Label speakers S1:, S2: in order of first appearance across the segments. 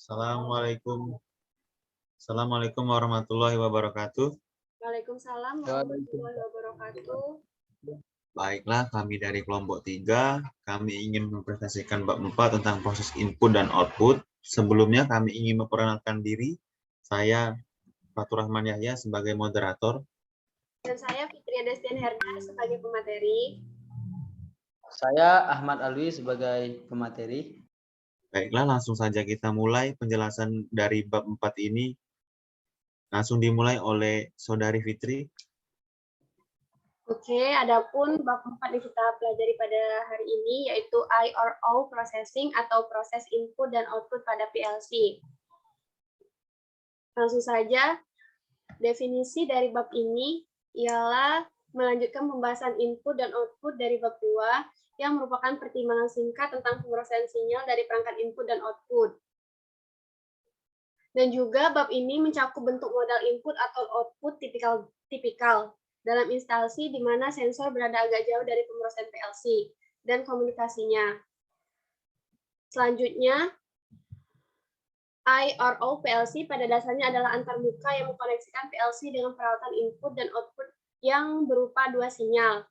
S1: Assalamualaikum. Assalamualaikum warahmatullahi wabarakatuh.
S2: Waalaikumsalam warahmatullahi wabarakatuh.
S1: Baiklah, kami dari kelompok 3, kami ingin mempresentasikan bab 4 tentang proses input dan output. Sebelumnya kami ingin memperkenalkan diri. Saya Fatur Rahman Yahya sebagai moderator.
S2: Dan saya Fitria Destian Herda sebagai pemateri.
S3: Saya Ahmad Alwi sebagai pemateri.
S1: Baiklah, langsung saja kita mulai penjelasan dari bab 4 ini. Langsung dimulai oleh Saudari Fitri.
S2: Oke, adapun bab 4 yang kita pelajari pada hari ini yaitu I/O processing atau proses input dan output pada PLC. Langsung saja, definisi dari bab ini ialah melanjutkan pembahasan input dan output dari bab 2 yang merupakan pertimbangan singkat tentang pemrosesan sinyal dari perangkat input dan output. Dan juga bab ini mencakup bentuk modal input atau output tipikal dalam instalasi di mana sensor berada agak jauh dari pemrosesan PLC dan komunikasinya. Selanjutnya, I/O PLC pada dasarnya adalah antarmuka yang mengkoneksikan PLC dengan peralatan input dan output yang berupa dua sinyal,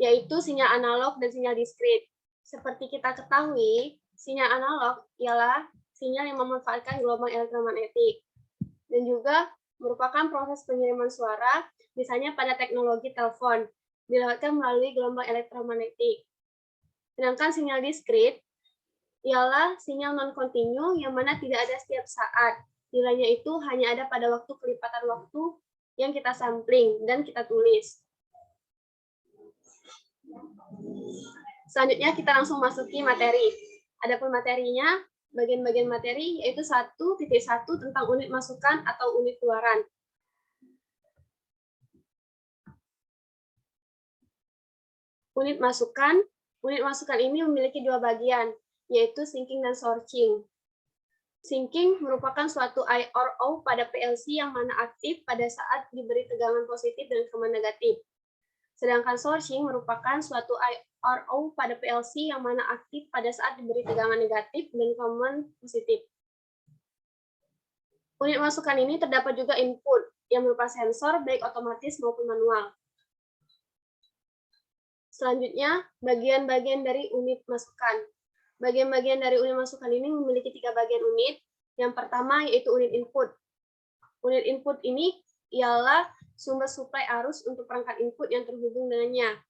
S2: yaitu sinyal analog dan sinyal diskrit. Seperti kita ketahui, sinyal analog ialah sinyal yang memanfaatkan gelombang elektromagnetik dan juga merupakan proses pengiriman suara, misalnya pada teknologi telepon, dilewatkan melalui gelombang elektromagnetik. Sedangkan sinyal diskrit ialah sinyal non-kontinu yang mana tidak ada setiap saat. Nilainya itu hanya ada pada waktu kelipatan waktu yang kita sampling dan kita tulis. Selanjutnya kita langsung masuki materi. Adapun materinya, bagian-bagian materi yaitu 1.1 tentang unit masukan atau unit keluaran. Unit masukan ini memiliki dua bagian, yaitu sinking dan sorting. Sinking merupakan suatu I/O pada PLC yang mana aktif pada saat diberi tegangan positif dan command negatif. Sedangkan sorting merupakan suatu I/O pada PLC yang mana aktif pada saat diberi tegangan negatif dan command positif. Unit masukan ini terdapat juga input yang berupa sensor baik otomatis maupun manual. Selanjutnya, bagian-bagian dari unit masukan. Bagian-bagian dari unit masukan ini memiliki 3 bagian unit. Yang pertama yaitu unit input. Unit input ini ialah sumber suplai arus untuk perangkat input yang terhubung dengannya.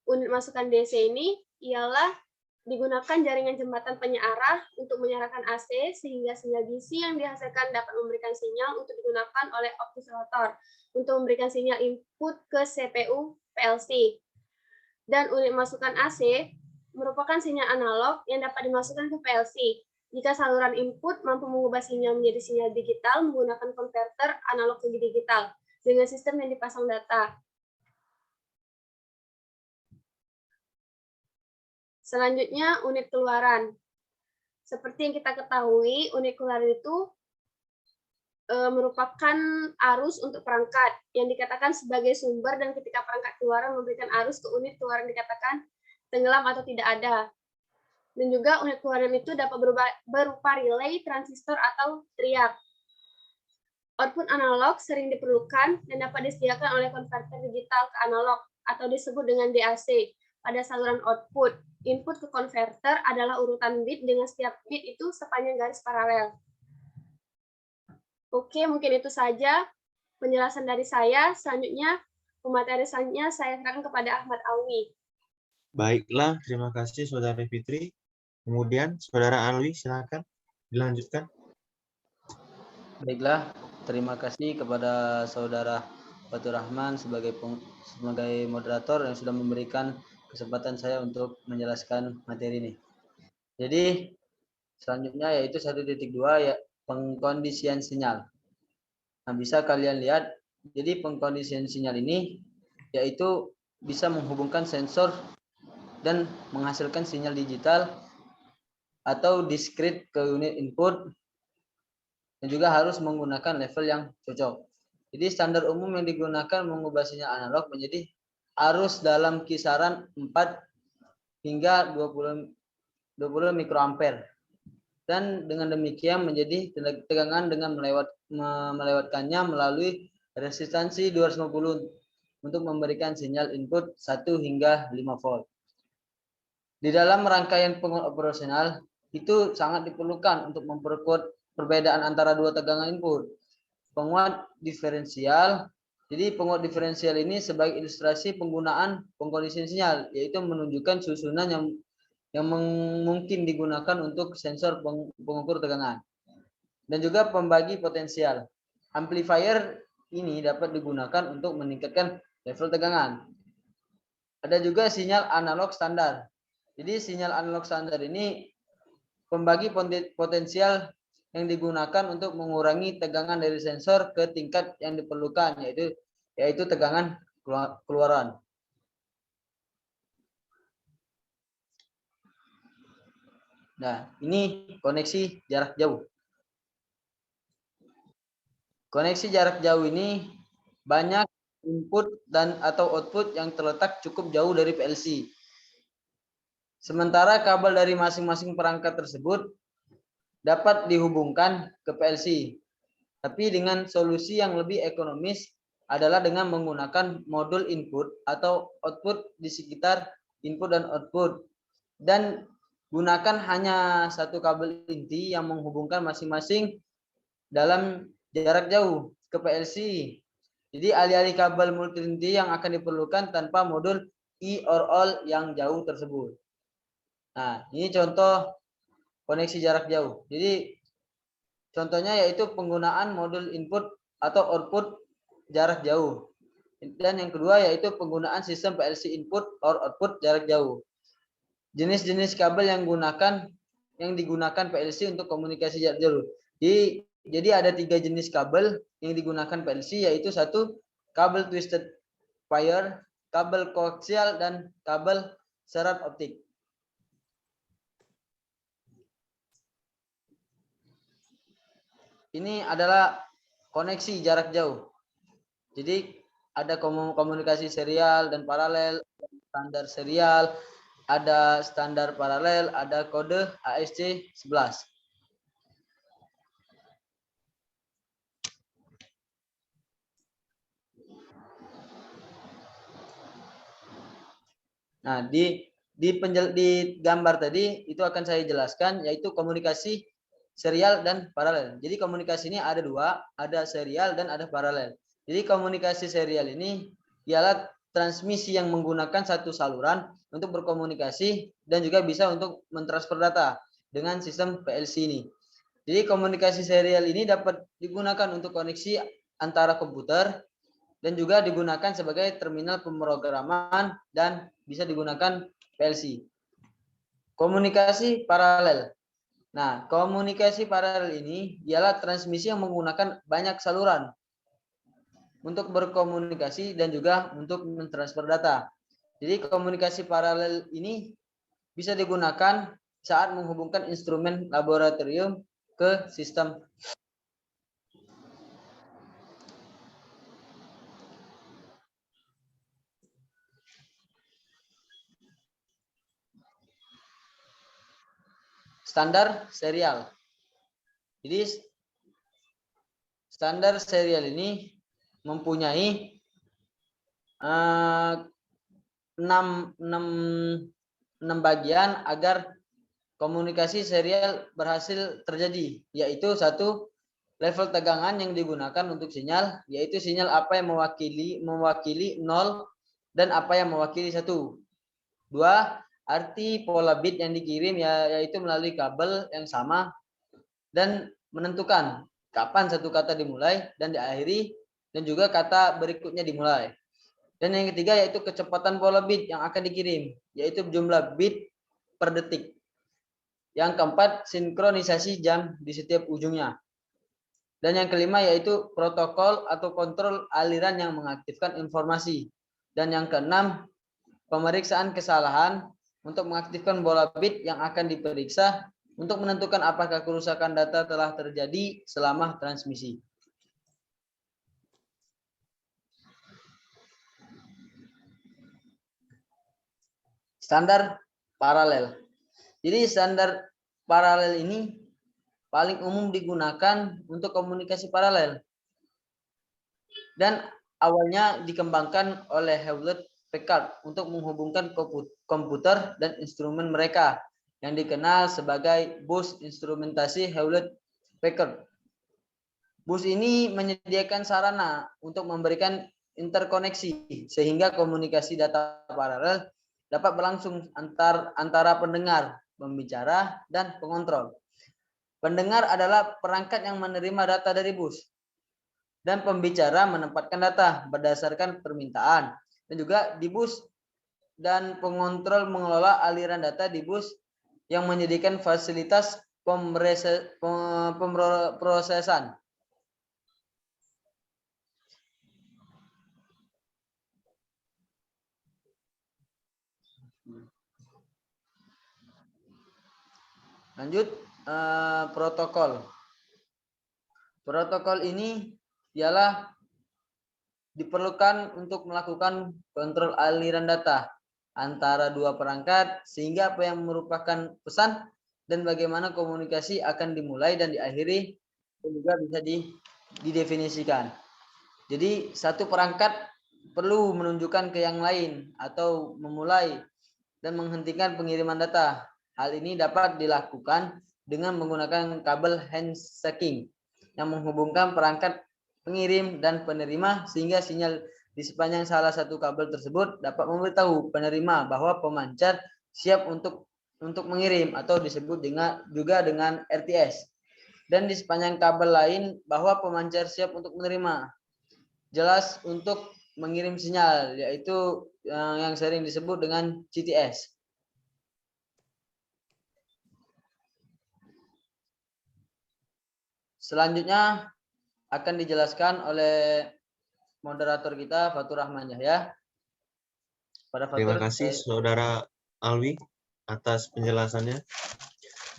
S2: Unit masukan DC ini ialah digunakan jaringan jembatan penyearah untuk menyalakan AC sehingga sinyal DC yang dihasilkan dapat memberikan sinyal untuk digunakan oleh oscillator untuk memberikan sinyal input ke CPU PLC. Dan unit masukan AC merupakan sinyal analog yang dapat dimasukkan ke PLC. Jika saluran input mampu mengubah sinyal menjadi sinyal digital menggunakan konverter analog ke digital dengan sistem yang dipasang data. Selanjutnya, unit keluaran. Seperti yang kita ketahui, unit keluaran itu merupakan arus untuk perangkat yang dikatakan sebagai sumber dan ketika perangkat keluaran memberikan arus ke unit keluaran dikatakan tenggelam atau tidak ada. Dan juga unit keluaran itu dapat berupa relay, transistor, atau triak. Output analog sering diperlukan dan dapat disediakan oleh konverter digital ke analog atau disebut dengan DAC pada saluran output. Input ke konverter adalah urutan bit dengan setiap bit itu sepanjang garis paralel. Oke, mungkin itu saja penjelasan dari saya. Selanjutnya, pemateri selanjutnya saya serahkan kepada Ahmad Alwi.
S1: Baiklah, terima kasih Saudara Fitri. Kemudian Saudara Alwi, silakan dilanjutkan.
S3: Baiklah, terima kasih kepada Saudara Fatur Rahman sebagai moderator yang sudah memberikan kesempatan saya untuk menjelaskan materi ini. Jadi, selanjutnya yaitu 1.2 ya pengkondisian sinyal. Nah, bisa kalian lihat, jadi pengkondisian sinyal ini yaitu bisa menghubungkan sensor dan menghasilkan sinyal digital atau diskrit ke unit input dan juga harus menggunakan level yang cocok. Jadi standar umum yang digunakan mengubah sinyal analog menjadi arus dalam kisaran 4 hingga 20 mikroampere. dan dengan demikian menjadi tegangan dengan melewatkannya melalui resistansi 250 untuk memberikan sinyal input 1 hingga 5 volt. Di dalam rangkaian penguat operasional itu sangat diperlukan untuk memperkuat perbedaan antara dua tegangan input. Penguat diferensial. Jadi penguat diferensial ini sebagai ilustrasi penggunaan pengkondisian sinyal, yaitu menunjukkan susunan yang mungkin digunakan untuk sensor pengukur tegangan. Dan juga pembagi potensial. Amplifier ini dapat digunakan untuk meningkatkan level tegangan. Ada juga sinyal analog standar. Jadi sinyal analog standar ini pembagi potensial yang digunakan untuk mengurangi tegangan dari sensor ke tingkat yang diperlukan, yaitu tegangan keluaran. Nah, ini koneksi jarak jauh. Koneksi jarak jauh ini banyak input dan atau output yang terletak cukup jauh dari PLC. Sementara kabel dari masing-masing perangkat tersebut dapat dihubungkan ke PLC. Tapi dengan solusi yang lebih ekonomis adalah dengan menggunakan modul input atau output di sekitar input dan output. Dan gunakan hanya satu kabel inti yang menghubungkan masing-masing dalam jarak jauh ke PLC. Jadi alih-alih kabel multi inti yang akan diperlukan tanpa modul I or all yang jauh tersebut. Nah, ini contoh koneksi jarak jauh. Jadi contohnya yaitu penggunaan modul input atau output jarak jauh. Dan yang kedua yaitu penggunaan sistem PLC input or output jarak jauh. Jenis-jenis kabel yang digunakan PLC untuk komunikasi jarak jauh. Jadi ada 3 jenis kabel yang digunakan PLC, yaitu satu kabel twisted pair, kabel koaksial, dan kabel serat optik. Ini adalah koneksi jarak jauh. Jadi ada komunikasi serial dan paralel, standar serial, ada standar paralel, ada kode ASC 11. Nah, di gambar tadi itu akan saya jelaskan, yaitu komunikasi serial dan paralel. Jadi komunikasi ini ada 2, ada serial dan ada paralel. Jadi komunikasi serial ini ialah transmisi yang menggunakan satu saluran untuk berkomunikasi dan juga bisa untuk mentransfer data dengan sistem PLC ini. Jadi komunikasi serial ini dapat digunakan untuk koneksi antara komputer dan juga digunakan sebagai terminal pemrograman dan bisa digunakan PLC. Komunikasi paralel. Nah, komunikasi paralel ini ialah transmisi yang menggunakan banyak saluran untuk berkomunikasi dan juga untuk mentransfer data. Jadi komunikasi paralel ini bisa digunakan saat menghubungkan instrumen laboratorium ke sistem. Standar serial. Jadi standar serial ini mempunyai 6 bagian agar komunikasi serial berhasil terjadi, yaitu satu, level tegangan yang digunakan untuk sinyal, yaitu sinyal apa yang mewakili 0 dan apa yang mewakili 1. 2, arti pola bit yang dikirim yaitu melalui kabel yang sama dan menentukan kapan satu kata dimulai dan diakhiri dan juga kata berikutnya dimulai. Dan yang ketiga yaitu kecepatan pola bit yang akan dikirim, yaitu jumlah bit per detik. Yang keempat, sinkronisasi jam di setiap ujungnya. Dan yang kelima yaitu protokol atau kontrol aliran yang mengaktifkan informasi. Dan yang keenam, pemeriksaan kesalahan untuk mengaktifkan bola bit yang akan diperiksa untuk menentukan apakah kerusakan data telah terjadi selama transmisi. Standar paralel. Jadi standar paralel ini paling umum digunakan untuk komunikasi paralel. Dan awalnya dikembangkan oleh Hewlett-Packard untuk menghubungkan komputer dan instrumen mereka yang dikenal sebagai bus instrumentasi Hewlett-Packard. Bus ini menyediakan sarana untuk memberikan interkoneksi sehingga komunikasi data paralel dapat berlangsung antara pendengar, pembicara, dan pengontrol. Pendengar adalah perangkat yang menerima data dari bus, dan pembicara menempatkan data berdasarkan permintaan. Dan juga di bus, dan pengontrol mengelola aliran data di bus yang menyediakan fasilitas pemrosesan. Lanjut, protokol. Protokol ini ialah diperlukan untuk melakukan kontrol aliran data antara dua perangkat sehingga apa yang merupakan pesan dan bagaimana komunikasi akan dimulai dan diakhiri juga bisa didefinisikan. Jadi satu perangkat perlu menunjukkan ke yang lain atau memulai dan menghentikan pengiriman data. Hal ini dapat dilakukan dengan menggunakan kabel handshaking yang menghubungkan perangkat pengirim dan penerima sehingga sinyal di sepanjang salah satu kabel tersebut dapat memberitahu penerima bahwa pemancar siap untuk mengirim atau disebut juga dengan RTS. Dan di sepanjang kabel lain bahwa pemancar siap untuk menerima. Jelas untuk mengirim sinyal, yaitu yang sering disebut dengan CTS. Selanjutnya akan dijelaskan oleh moderator kita Fatur Rahman Yahya.
S1: Terima kasih Saudara Alwi atas penjelasannya.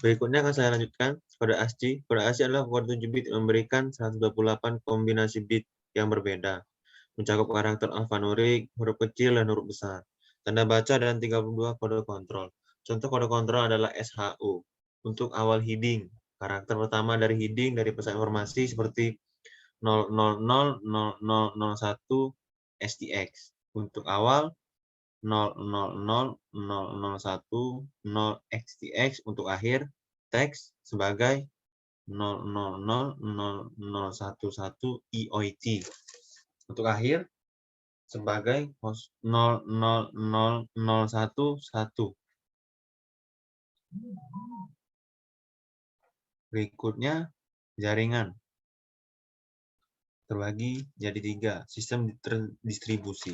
S1: Berikutnya akan saya lanjutkan kode ASCII. Kode ASCII adalah kode 7 bit yang memberikan 128 kombinasi bit yang berbeda, mencakup karakter alfanurik, huruf kecil, dan huruf besar, tanda baca, dan 32 kode kontrol. Contoh kode kontrol adalah SHO. Untuk awal heading, karakter pertama dari heading dari pesan informasi seperti 0000001 STX. Untuk awal 0000010 XTX. Untuk akhir teks sebagai 0000011 EOT. Untuk akhir sebagai 0000011. Berikutnya jaringan terbagi jadi 3, sistem terdistribusi.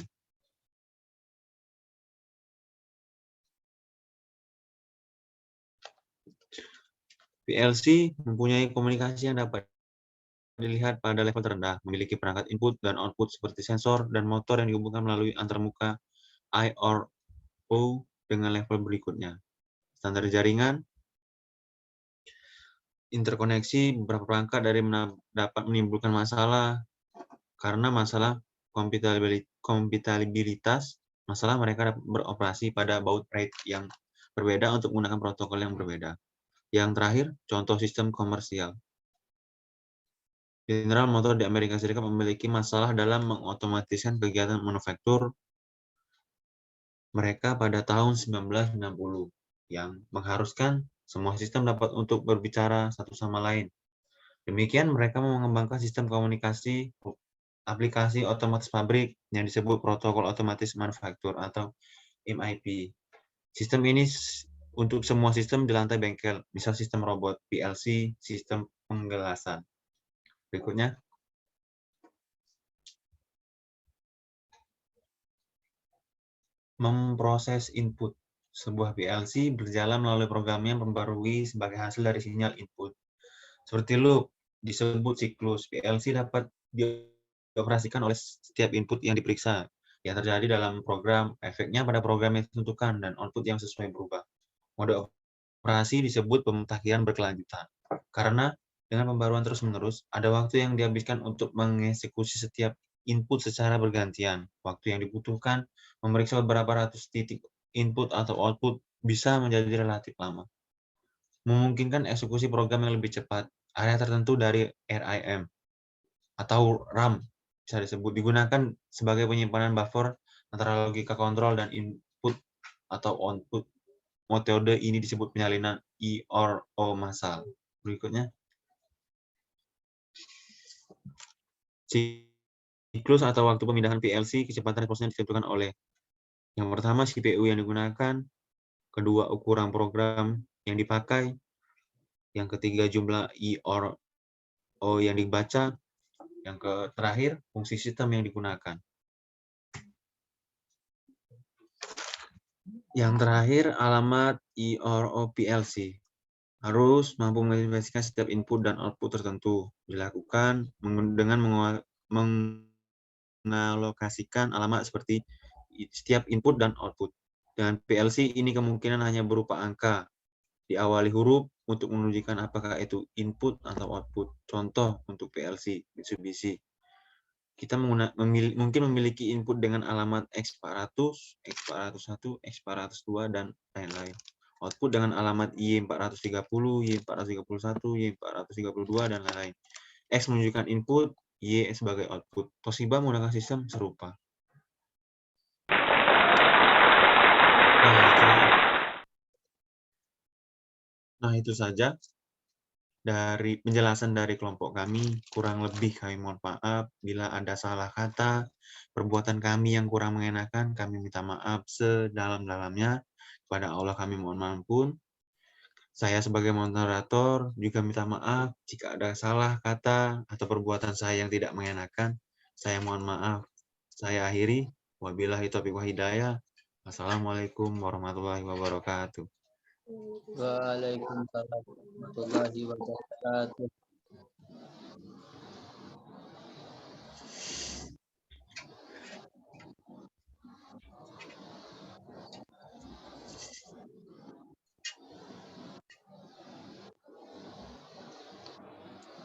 S1: PLC mempunyai komunikasi yang dapat dilihat pada level terendah, memiliki perangkat input dan output seperti sensor dan motor yang dihubungkan melalui antarmuka I/O dengan level berikutnya. Standar jaringan, interkoneksi beberapa perangkat dapat menimbulkan masalah karena masalah kompatibilitas. Masalah mereka dapat beroperasi pada baud rate yang berbeda untuk menggunakan protokol yang berbeda. Yang terakhir, contoh sistem komersial. General Motors di Amerika Serikat memiliki masalah dalam mengotomatiskan kegiatan manufaktur mereka pada tahun 1990 yang mengharuskan semua sistem dapat untuk berbicara satu sama lain. Demikian mereka mengembangkan sistem komunikasi aplikasi otomatis pabrik yang disebut protokol otomatis manufaktur atau MIP. Sistem ini untuk semua sistem di lantai bengkel, misal sistem robot, PLC, sistem penggelasan. Berikutnya. Memproses input. Sebuah PLC berjalan melalui program yang memperbarui sebagai hasil dari sinyal input. Seperti loop, disebut siklus. PLC dapat dioperasikan oleh setiap input yang diperiksa. Yang terjadi dalam program, efeknya pada program yang ditentukan, dan output yang sesuai berubah. Mode operasi disebut pemutakhiran berkelanjutan. Karena dengan pembaruan terus-menerus, ada waktu yang dihabiskan untuk mengeksekusi setiap input secara bergantian. Waktu yang dibutuhkan memeriksa beberapa ratus titik input atau output bisa menjadi relatif lama. memungkinkan eksekusi program yang lebih cepat. Area tertentu dari RAM atau RAM bisa disebut digunakan sebagai penyimpanan buffer antara logika kontrol dan input atau output. Metode ini disebut penyalinan I/O massal. Berikutnya, siklus atau waktu pemindahan PLC, kecepatan prosesnya ditentukan oleh yang pertama CPU yang digunakan, kedua ukuran program yang dipakai, yang ketiga jumlah I/O yang dibaca, yang terakhir fungsi sistem yang digunakan. Yang terakhir alamat I/O PLC harus mampu mengidentifikasikan setiap input dan output tertentu. Dilakukan dengan mengalokasikan alamat seperti setiap input dan output. Dengan PLC ini kemungkinan hanya berupa angka, diawali huruf untuk menunjukkan apakah itu input atau output. Contoh untuk PLC Mitsubishi. Kita mungkin memiliki input dengan alamat X400, X401, X402, dan lain-lain. Output dengan alamat Y430, Y431, Y432, dan lain-lain. X menunjukkan input, Y sebagai output. Toshiba menggunakan sistem serupa. Nah, itu saja dari penjelasan dari kelompok kami. Kurang lebih kami mohon maaf bila ada salah kata, perbuatan kami yang kurang mengenakan, kami minta maaf sedalam-dalamnya. Kepada Allah kami mohon ampun. Saya sebagai moderator juga minta maaf jika ada salah kata atau perbuatan saya yang tidak mengenakan. Saya mohon maaf. Saya akhiri. Wabillahi taufiq wal hidayah. Wassalamualaikum warahmatullahi wabarakatuh.
S3: Waalaikumsalam warahmatullahi wabarakatuh.